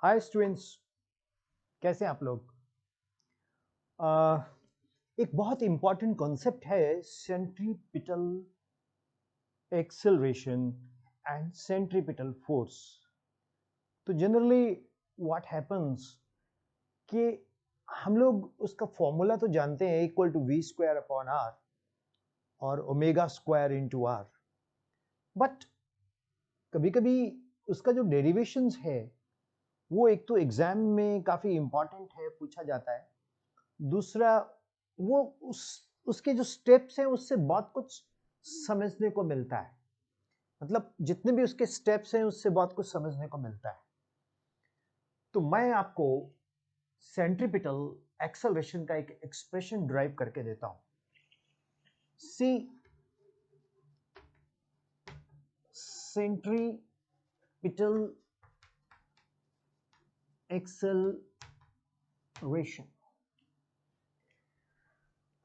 Hi students, कैसे हैं आप लोग। एक बहुत इंपॉर्टेंट कॉन्सेप्ट है centripetal acceleration and centripetal force. तो जनरली व्हाट हैपन्स कि हम लोग उसका फॉर्मूला तो जानते हैं, equal to v square upon r और omega square into r. But कभी कभी उसका जो डेरिवेशंस है वो एक तो एग्जाम में काफी इंपॉर्टेंट है, पूछा जाता है। दूसरा, वो उसके जो स्टेप्स हैं उससे बहुत कुछ समझने को मिलता है। मतलब जितने भी उसके स्टेप्स हैं उससे बहुत कुछ समझने को मिलता है। तो मैं आपको सेंट्रीपिटल एक्सेलरेशन का एक एक्सप्रेशन ड्राइव करके देता हूं। सी सेंट्रीपिटल एक्सेलरेशन।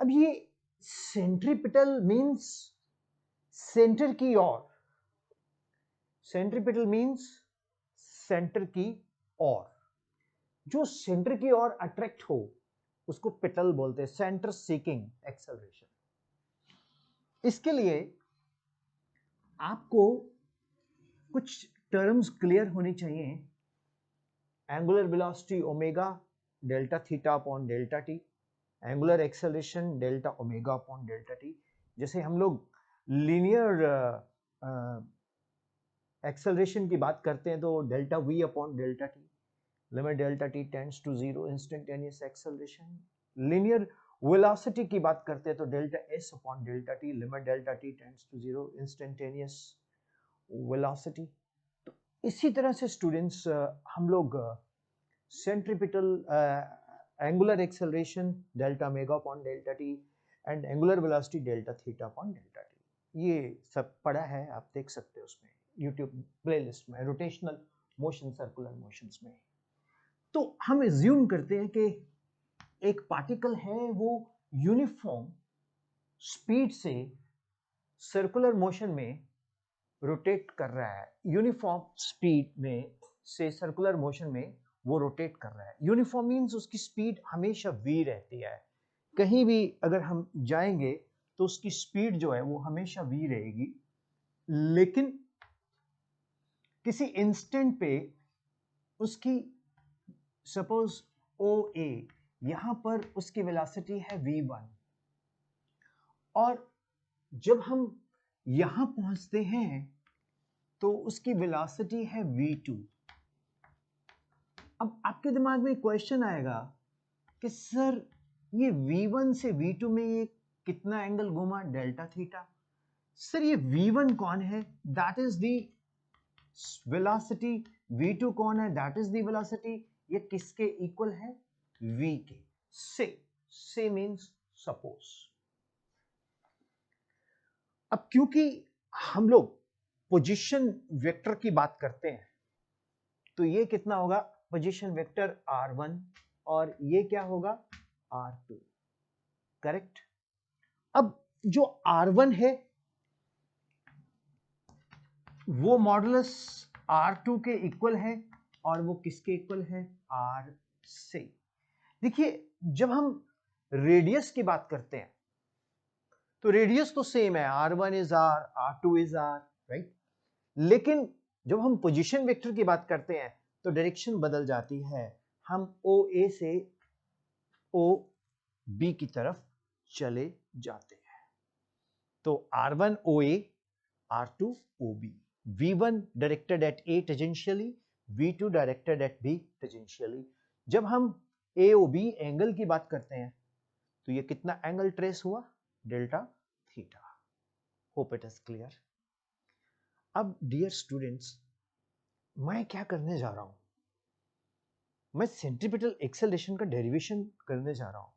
अब ये सेंट्रीपिटल मींस सेंटर की ओर, सेंट्रीपिटल मींस सेंटर की ओर, जो सेंटर की ओर अट्रैक्ट हो उसको पिटल बोलते हैं, सेंटर सीकिंग एक्सेलरेशन। इसके लिए आपको कुछ टर्म्स क्लियर होनी चाहिए। Angular velocity omega delta theta upon delta T, angular acceleration delta omega upon delta T. जैसे हम लोग लीनियर एक्सेलरेशन की बात करते हैं तो delta v upon delta t, limit delta t tends to zero, instantaneous acceleration. Linear velocity की बात करते हैं तो delta s upon delta t, limit delta t tends to zero, instantaneous velocity. तो इसी तरह से स्टूडेंट्स हम लोग centripetal angular acceleration delta omega upon delta t and angular velocity delta theta upon delta t, ये सब पढ़ा है, आप देख सकते हो उसमें यूट्यूब प्लेलिस्ट में, रोटेशनल मोशन, सर्कुलर मोशंस में। तो हम एज्यूम करते हैं कि एक पार्टिकल है वो यूनिफॉर्म स्पीड से सर्कुलर मोशन में रोटेट कर रहा है, यूनिफॉर्म स्पीड में से सर्कुलर मोशन में वो रोटेट कर रहा है। यूनिफॉर्म मींस उसकी स्पीड हमेशा v रहती है, कहीं भी अगर हम जाएंगे तो उसकी स्पीड जो है वो हमेशा v रहेगी। लेकिन किसी इंस्टेंट पे उसकी, सपोज ओ ए, यहां पर उसकी वेलोसिटी है v1 और जब हम यहां पहुंचते हैं तो उसकी वेलोसिटी है v2। अब आपके दिमाग में क्वेश्चन आएगा कि सर ये v1 से v2 में ये कितना एंगल घुमा, डेल्टा थीटा। सर ये v1 कौन है, that is the velocity. v2 कौन है, दैट इज दी वेलोसिटी। ये किसके इक्वल है, v के। से मींस सपोज। अब क्योंकि हम लोग पोजीशन वेक्टर की बात करते हैं तो ये कितना होगा, पोजीशन वेक्टर r1 और ये क्या होगा, r2, करेक्ट। अब जो r1 है वो मॉडुलस r2 के इक्वल है और वो किसके इक्वल है, r से। देखिए जब हम रेडियस की बात करते हैं तो रेडियस तो सेम है, r1 is r, r2 is r, right. लेकिन जब हम पोजीशन वेक्टर की बात करते हैं तो डायरेक्शन बदल जाती है, हम OA से OB की तरफ चले जाते हैं। तो R1 OA, R2 OB, V1 directed at A tangentially, V2 directed at B tangentially। जब हम AOB एंगल की बात करते हैं तो ये कितना एंगल ट्रेस हुआ, delta theta. Hope it is clear. अब डियर स्टूडेंट्स, मैं क्या करने जा रहा हूं, मैं सेंट्रीपिटल एक्सेलरेशन का डेरिवेशन करने जा रहा हूं।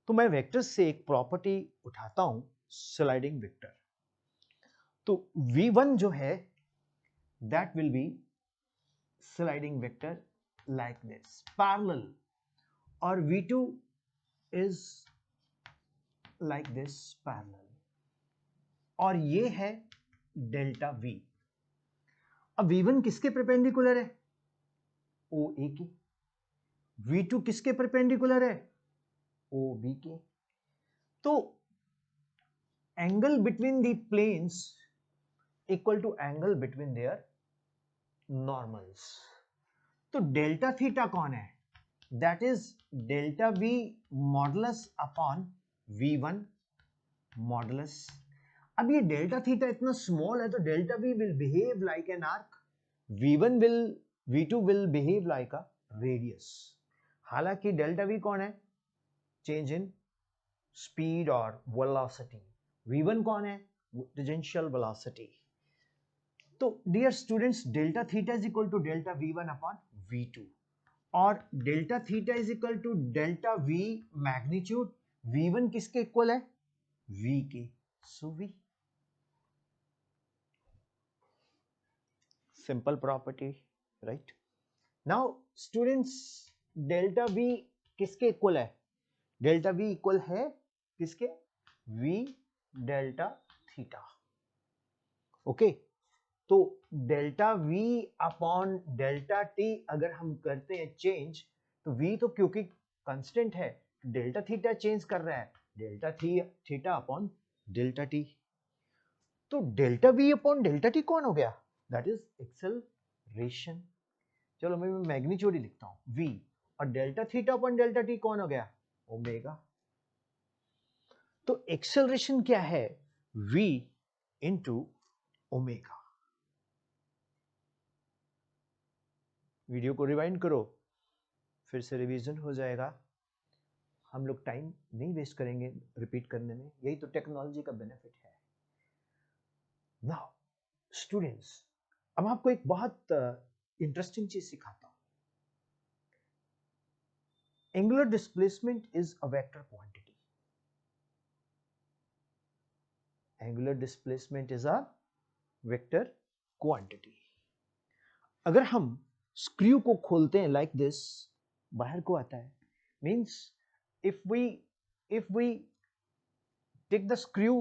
तो मैं वेक्टर से एक प्रॉपर्टी उठाता हूं, स्लाइडिंग वेक्टर। तो v1 जो है that will be sliding vector like this, parallel, और v2 is like this, parallel, और ये है डेल्टा v। अब v1 किसके परपेंडिकुलर है, ओ ए की, V2 किसके परपेंडिकुलर है, ओ बी के। तो angle between the planes equal to angle between their normals. तो डेल्टा थीटा कौन है, that is delta v modulus upon V1 modulus. अब ये डेल्टा थीटा इतना स्मॉल है तो delta v will behave like an arc, V2 will behave like a radius. हालांकि डेल्टा वी कौन है, चेंज इन स्पीड और वेलोसिटी, V1 कौन है, टेंजेंशियल वेलोसिटी। तो dear students, delta theta is equal to delta V1 upon V2 और delta theta is equal to delta V magnitude, V1 किसके equal है, V के। So V simple property, right. Now students, delta V किसके equal है, delta V equal है किसके, V delta theta. Okay, तो delta V upon delta T अगर हम करते हैं चेंज, तो V तो क्योंकि कांस्टेंट है, डेल्टा थीटा चेंज कर रहा है, delta theta upon delta T। तो delta V upon delta T कौन हो गया, दैट इज एक्सेलरेशन। चलो मैं मैग्नीट्यूड ही लिखता हूं V, और delta theta upon delta T कौन हो गया, ओमेगा। तो एक्सेलरेशन क्या है, V इंटू ओमेगा। वीडियो को रिवाइंड करो, फिर से रिवीजन हो जाएगा, हम लोग टाइम नहीं वेस्ट करेंगे रिपीट करने में, यही तो टेक्नोलॉजी का बेनिफिट है। नाउ स्टूडेंट्स, अब आपको एक बहुत इंटरेस्टिंग चीज सिखाता हूं। Angular displacement is a vector quantity, angular displacement is a vector quantity. अगर हम स्क्रू को खोलते हैं लाइक दिस, बाहर को आता है, means if we take the screw,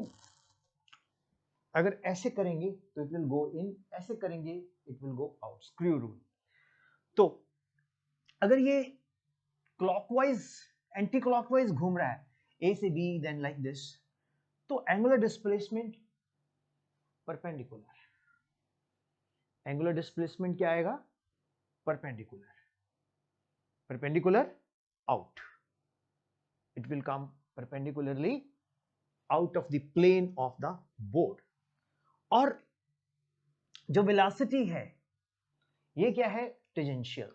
अगर ऐसे करेंगे तो इट विल गो इन, ऐसे करेंगे it will go out, screw rule. तो अगर ये क्लॉकवाइज एंटी क्लॉकवाइज घूम रहा है, ए से बी देन लाइक दिस, तो angular displacement perpendicular, angular displacement क्या आएगा, perpendicular, perpendicular out, it will come perpendicularly out of the plane of the board। और जो वेलोसिटी है ये क्या है, टेंजेंशियल।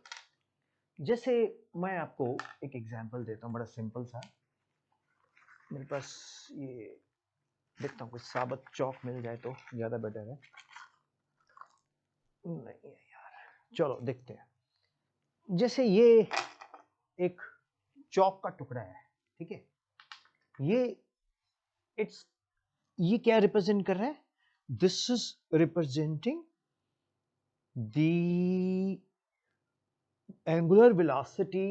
जैसे मैं आपको एक एग्जांपल देता हूं, बड़ा सिंपल सा, मेरे पास ये देखता हूं कुछ साबुत चौक मिल जाए तो ज्यादा बेटर है, नहीं है यार, चलो देखते हैं। जैसे ये एक चौक का टुकड़ा है, ठीक है, ये क्या रिप्रेजेंट कर रहा है, this is representing the angular velocity,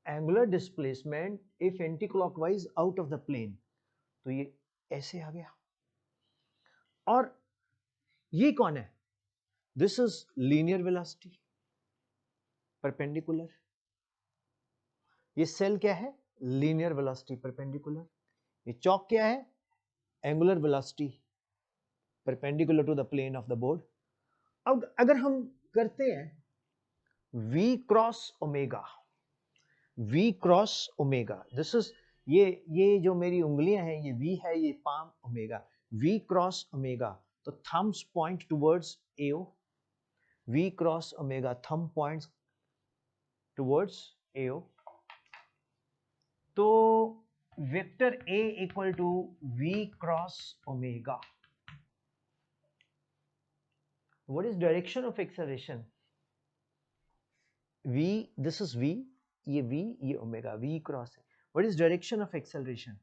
angular displacement if anti clockwise out of the plane. तो ये ऐसे आ गया, और ये कौन है, this is linear velocity perpendicular, ये सेल क्या है, लीनियर वेलोसिटी परपेंडिकुलर, ये चौक क्या है, angular velocity perpendicular to the plane of the board. अब अगर हम करते हैं V cross omega, V cross omega, this is ये जो मेरी उंगलियां हैं ये V है, ये palm omega, V cross omega, तो thumbs point towards AO, V cross omega, thumb points towards AO। तो vector A equal to V cross omega. What is direction of acceleration? V, this is V, ये V, ये omega, V cross है। What is direction of acceleration?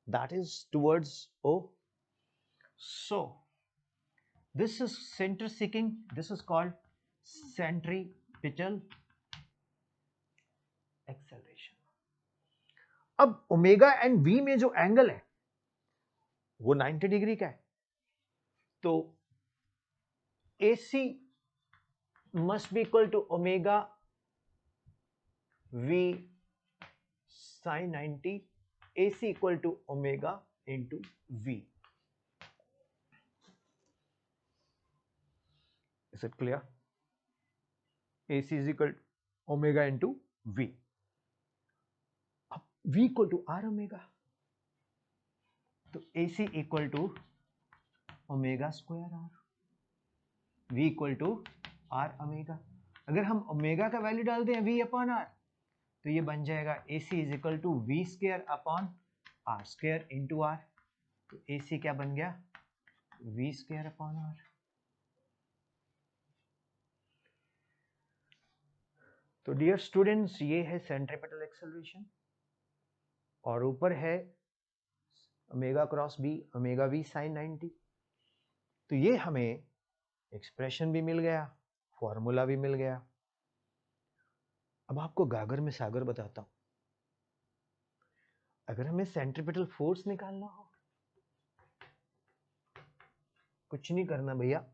That is towards O. So, this is center seeking, this is called centripetal acceleration. अब omega and V में जो angle है वो 90 degree का है, तो AC must be equal to omega v sin 90, AC equal to omega into v. Is it clear? AC is equal to omega into v. अब v equal to r omega, तो AC equal to omega square r, v equal to r omega. अगर हम omega का value डाल दें v upon r, तो ये बन जाएगा AC is equal to v square upon r square into r. तो AC क्या बन गया? V square upon r. तो डियर स्टूडेंट्स, ये है सेंट्रीपिटल एक्सेलरेशन और ऊपर है omega cross b, omega v sine 90. तो ये हमें एक्सप्रेशन भी मिल गया, फॉर्मूला भी मिल गया. अब आपको गागर में सागर बताता हूं. अगर हमें सेंट्रीपिटल फोर्स निकालना हो, कुछ नहीं करना भैया,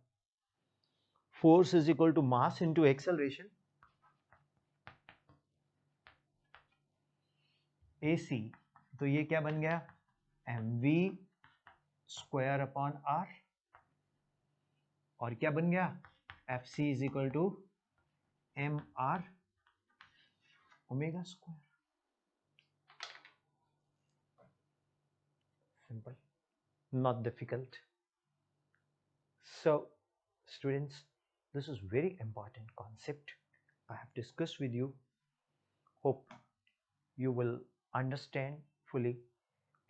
force is equal to mass into acceleration. AC, तो ये क्या बन गया? mv square upon r. और क्या बन गया? FC is equal to mr omega square. Simple, not difficult. So students, this is very important concept I have discussed with you. Hope you will understand fully,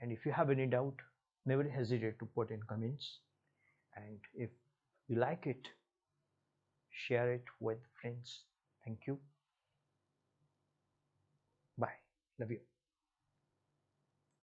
and if you have any doubt, never hesitate to put in comments, and if you like it, share it with friends. Thank you. Bye. Love you.